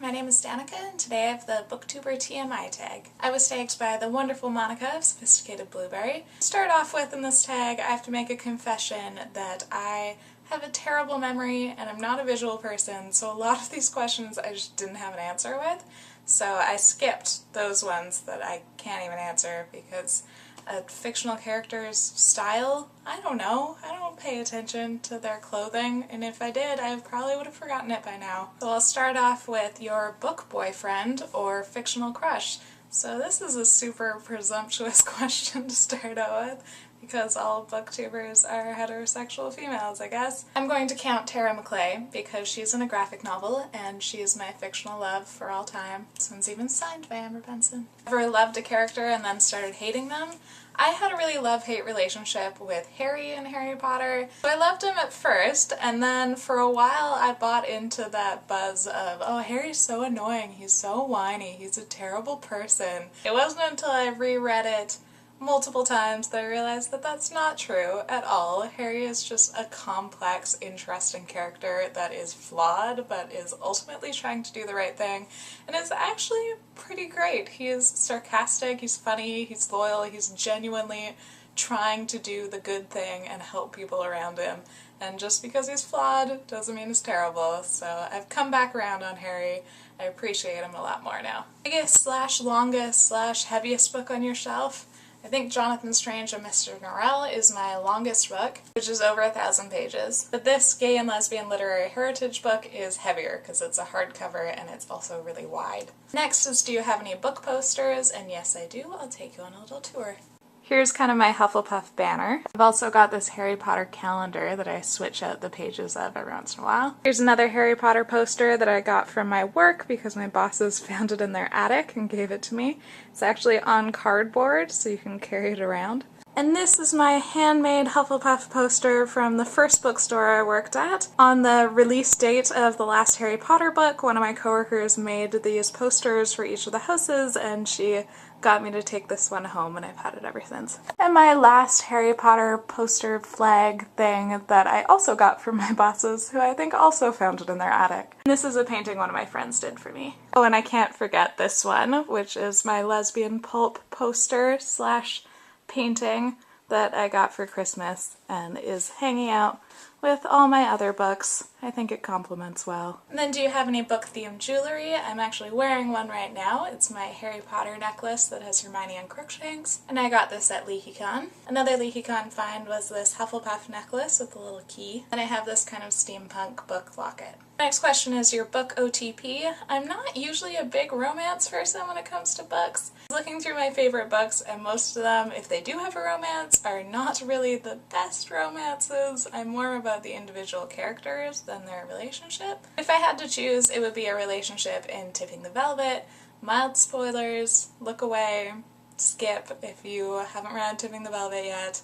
my name is Danica, and today I have the Booktuber TMI tag. I was tagged by the wonderful Monica of Sophisticated Blueberry. To start off with in this tag, I have to make a confession that I have a terrible memory and I'm not a visual person, so a lot of these questions I just didn't have an answer with. So I skipped those ones that I can't even answer because a fictional character's style, I don't know. I don't pay attention to their clothing, and if I did, I probably would have forgotten it by now. So I'll start off with your book boyfriend or fictional crush. So this is a super presumptuous question to start out with, because all booktubers are heterosexual females, I guess. I'm going to count Tara McClay because she's in a graphic novel and she is my fictional love for all time. This one's even signed by Amber Benson. Ever loved a character and then started hating them? I had a really love-hate relationship with Harry in Harry Potter. So I loved him at first, and then for a while I bought into that buzz of, oh, Harry's so annoying, he's so whiny, he's a terrible person. It wasn't until I reread it multiple times that I realized that that's not true at all. Harry is just a complex, interesting character that is flawed but is ultimately trying to do the right thing and is actually pretty great. He is sarcastic, he's funny, he's loyal, he's genuinely trying to do the good thing and help people around him. And just because he's flawed doesn't mean he's terrible, so I've come back around on Harry. I appreciate him a lot more now. Biggest / longest / heaviest book on your shelf? I think Jonathan Strange and Mr. Norrell is my longest book, which is over 1,000 pages. But this gay and lesbian literary heritage book is heavier because it's a hardcover and it's also really wide. Next is, do you have any book posters? And yes, I do. I'll take you on a little tour. Here's kind of my Hufflepuff banner. I've also got this Harry Potter calendar that I switch out the pages of every once in a while. Here's another Harry Potter poster that I got from my work because my bosses found it in their attic and gave it to me. It's actually on cardboard, so you can carry it around. And this is my handmade Hufflepuff poster from the first bookstore I worked at. On the release date of the last Harry Potter book, one of my coworkers made these posters for each of the houses, and she got me to take this one home, and I've had it ever since. And my last Harry Potter poster flag thing that I also got from my bosses, who I think also found it in their attic. And this is a painting one of my friends did for me. Oh, and I can't forget this one, which is my lesbian pulp poster / painting that I got for Christmas and is hanging out with all my other books. I think it complements well. And then, do you have any book-themed jewelry? I'm actually wearing one right now. It's my Harry Potter necklace that has Hermione and Crookshanks, and I got this at LeakyCon. Another LeakyCon find was this Hufflepuff necklace with a little key, and I have this kind of steampunk book locket. Next question is your book OTP. I'm not usually a big romance person when it comes to books. Looking through my favorite books, and most of them, if they do have a romance, are not really the best romances. I'm more about the individual characters than their relationship. If I had to choose, it would be a relationship in Tipping the Velvet. Mild spoilers, look away, skip if you haven't read Tipping the Velvet yet.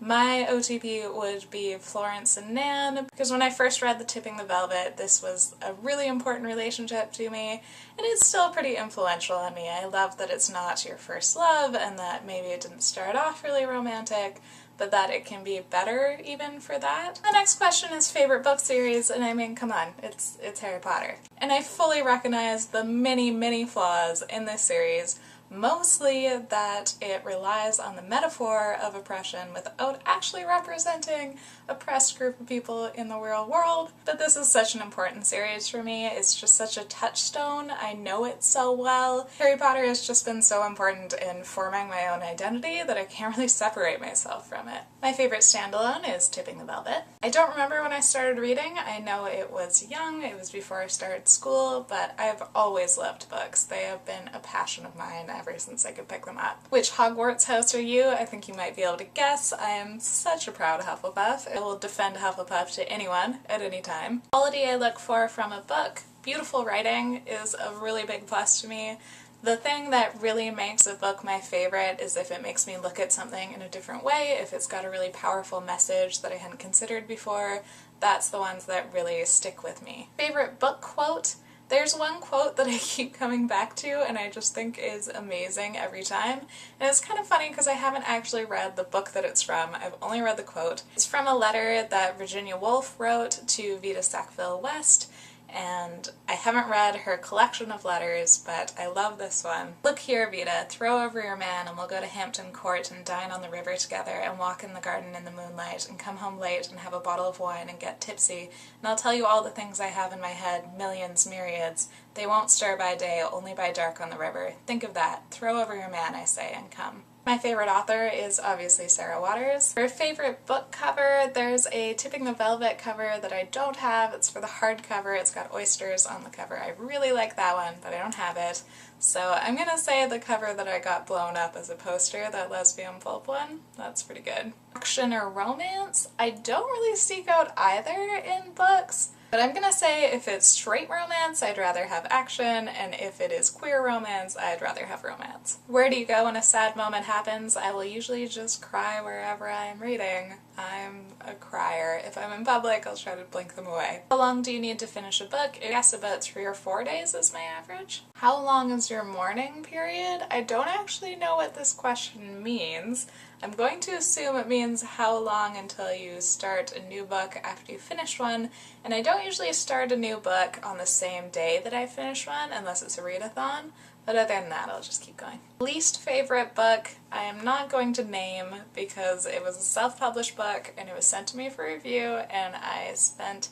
My OTP would be Florence and Nan, because when I first read the Tipping the Velvet, this was a really important relationship to me, and it's still pretty influential on me. I love that it's not your first love, and that maybe it didn't start off really romantic, but that it can be better even for that. The next question is favorite book series, and I mean, come on, it's Harry Potter. And I fully recognize the many flaws in this series, mostly that it relies on the metaphor of oppression without actually representing oppressed group of people in the real world. But this is such an important series for me. It's just such a touchstone. I know it so well. Harry Potter has just been so important in forming my own identity that I can't really separate myself from it. My favorite standalone is Tipping the Velvet. I don't remember when I started reading. I know it was young, it was before I started school, but I've always loved books. They have been a passion of mine ever since I could pick them up. Which Hogwarts house are you? I think you might be able to guess. I am such a proud Hufflepuff. I will defend Hufflepuff to anyone at any time. Quality I look for from a book. Beautiful writing is a really big plus to me. The thing that really makes a book my favorite is if it makes me look at something in a different way, if it's got a really powerful message that I hadn't considered before. That's the ones that really stick with me. Favorite book quote? There's one quote that I keep coming back to and I just think is amazing every time. And it's kind of funny because I haven't actually read the book that it's from. I've only read the quote. It's from a letter that Virginia Woolf wrote to Vita Sackville West, and I haven't read her collection of letters, but I love this one. Look here, Vita, throw over your man and we'll go to Hampton Court and dine on the river together and walk in the garden in the moonlight and come home late and have a bottle of wine and get tipsy, and I'll tell you all the things I have in my head, millions, myriads. They won't stir by day, only by dark on the river. Think of that. Throw over your man, I say, and come. My favorite author is obviously Sarah Waters. For favorite book cover, there's a Tipping the Velvet cover that I don't have. It's for the hardcover. It's got oysters on the cover. I really like that one, but I don't have it. So I'm gonna say the cover that I got blown up as a poster, that lesbian pulp one. That's pretty good. Action or romance? I don't really seek out either in books. But I'm gonna say if it's straight romance, I'd rather have action, and if it is queer romance, I'd rather have romance. Where do you go when a sad moment happens? I will usually just cry wherever I am reading. I'm a crier. If I'm in public, I'll try to blink them away. How long do you need to finish a book? I guess about 3 or 4 days is my average. How long is your mourning period? I don't actually know what this question means. I'm going to assume it means how long until you start a new book after you finish one, and I don't usually start a new book on the same day that I finish one unless it's a readathon, but other than that I'll just keep going. Least favorite book I am not going to name because it was a self-published book and it was sent to me for review, and I spent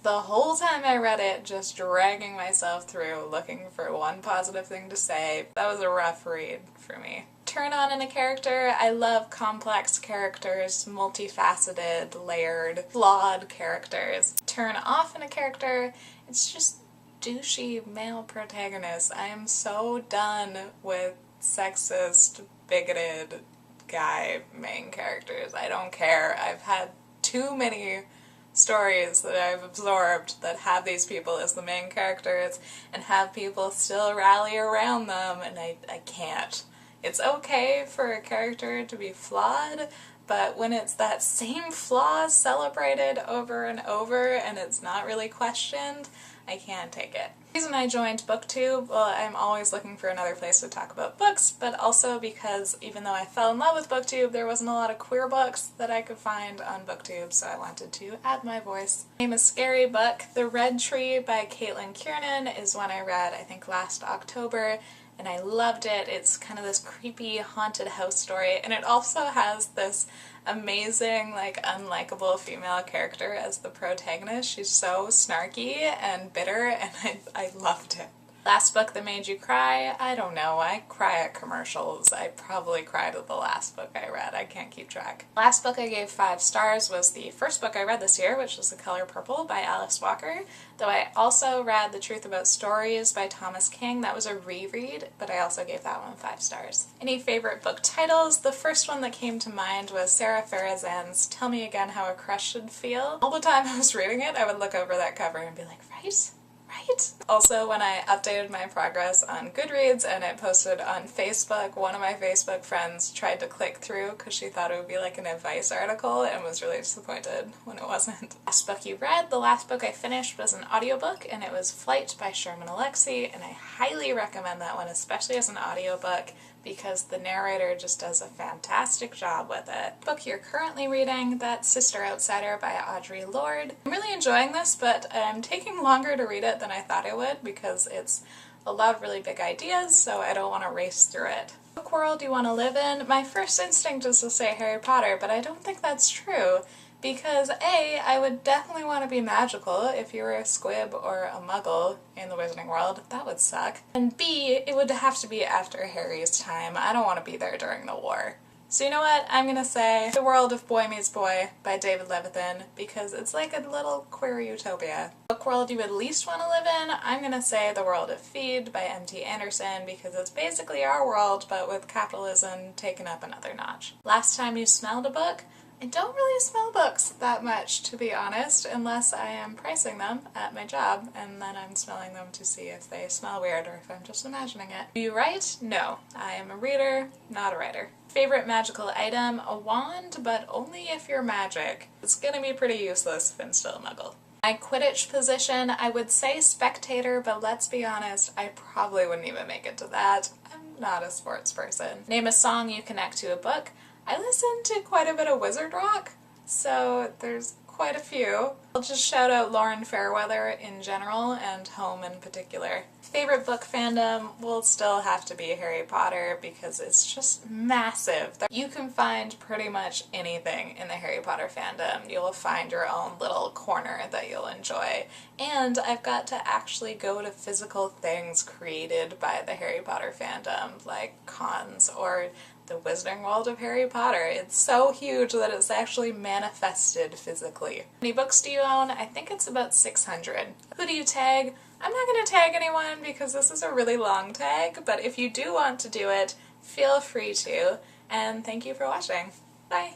the whole time I read it just dragging myself through looking for one positive thing to say. That was a rough read for me. Turn on in a character, I love complex characters, multifaceted, layered, flawed characters. Turn off in a character, it's just douchey male protagonists. I am so done with sexist, bigoted guy main characters. I don't care. I've had too many stories that I've absorbed that have these people as the main characters and have people still rally around them, and I can't. It's okay for a character to be flawed, but when it's that same flaw celebrated over and over and it's not really questioned, I can't take it. The reason I joined Booktube, well, I'm always looking for another place to talk about books, but also because even though I fell in love with Booktube, there wasn't a lot of queer books that I could find on Booktube, so I wanted to add my voice. Name a scary book. The Red Tree by Caitlin Kiernan is one I read, I think, last October, and I loved it. It's kind of this creepy haunted house story, and it also has this amazing, like, unlikable female character as the protagonist. She's so snarky and bitter, and I loved it. Last book that made you cry? I don't know. I cry at commercials. I probably cried at the last book I read. I can't keep track. Last book I gave 5 stars was the first book I read this year, which was The Color Purple by Alice Walker, though I also read The Truth About Stories by Thomas King. That was a reread, but I also gave that one 5 stars. Any favorite book titles? The first one that came to mind was Sarah Farazan's Tell Me Again How a Crush Should Feel. All the time I was reading it, I would look over that cover and be like, right? Also, when I updated my progress on Goodreads and it posted on Facebook, one of my Facebook friends tried to click through because she thought it would be like an advice article and was really disappointed when it wasn't. Last book you read? The last book I finished was an audiobook, and it was Flight by Sherman Alexie, and I highly recommend that one, especially as an audiobook, because the narrator just does a fantastic job with it. Book you're currently reading, that's Sister Outsider by Audre Lorde. I'm really enjoying this, but I'm taking longer to read it than I thought I would because it's a lot of really big ideas, so I don't want to race through it. Book world you want to live in? My first instinct is to say Harry Potter, but I don't think that's true. Because A, I would definitely want to be magical if you were a squib or a muggle in the wizarding world. That would suck. And B, it would have to be after Harry's time. I don't want to be there during the war. So you know what? I'm gonna say The World of Boy Meets Boy by David Levithan, because it's like a little queer utopia. Book world you would least want to live in? I'm gonna say The World of Feed by M.T. Anderson, because it's basically our world, but with capitalism taken up another notch. Last time you smelled a book? I don't really smell books that much, to be honest, unless I am pricing them at my job, and then I'm smelling them to see if they smell weird or if I'm just imagining it. Do you write? No. I am a reader, not a writer. Favorite magical item? A wand, but only if you're magic. It's gonna be pretty useless if I'm still a muggle. My Quidditch position, I would say spectator, but let's be honest, I probably wouldn't even make it to that. I'm not a sports person. Name a song you connect to a book. I listen to quite a bit of wizard rock, so there's quite a few. I'll just shout out Lauren Fairweather in general and Home in particular. Favorite book fandom will still have to be Harry Potter because it's just massive. You can find pretty much anything in the Harry Potter fandom. You'll find your own little corner that you'll enjoy. And I've got to actually go to physical things created by the Harry Potter fandom, like cons or the Wizarding World of Harry Potter. It's so huge that it's actually manifested physically. How many books do you own? I think it's about 600. Who do you tag? I'm not going to tag anyone because this is a really long tag, but if you do want to do it, feel free to. And thank you for watching. Bye!